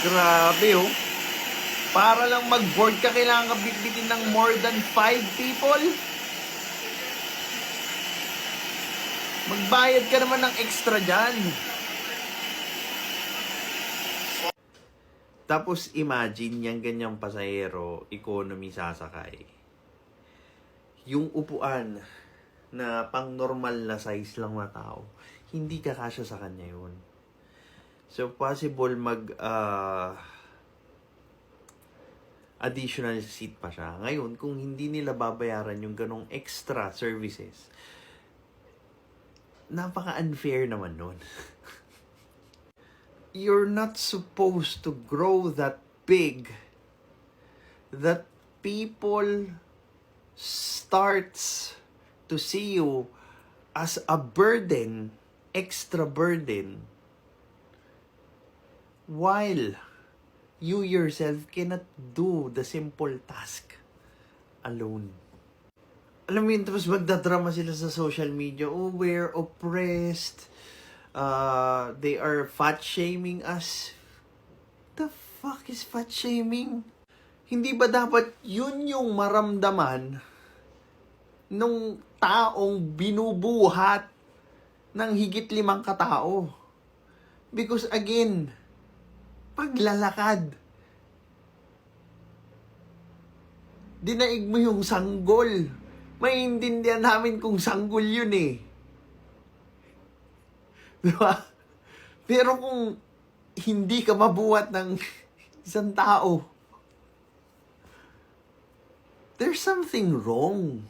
Grabe oh. Para lang mag-board ka, kailangan ka bitbitin ng more than 5 people. Magbayad ka naman ng extra dyan. Tapos imagine, yung ganyang pasahero, economy sasakay. Yung upuan na pang normal na size lang na tao, hindi kakasya sa kanya yun. So possible additional seat pa siya. Ngayon, kung hindi nila babayaran yung ganong extra services, napaka-unfair naman nun. You're not supposed to grow that big that people starts to see you as a burden, extra burden, while you yourself cannot do the simple task alone. Alam mo yun, tapos magdadrama sila sa social media, oh, we're oppressed, they are fat-shaming us. The fuck is fat-shaming? Hindi ba dapat yun yung maramdaman nung taong binubuhat ng higit 5 katao? Because again, paglalakad, dinaig mo yung sanggol. Maintindihan namin kung sanggol yun eh. Diba? Pero kung hindi ka mabuhat ng isang tao, there's something wrong.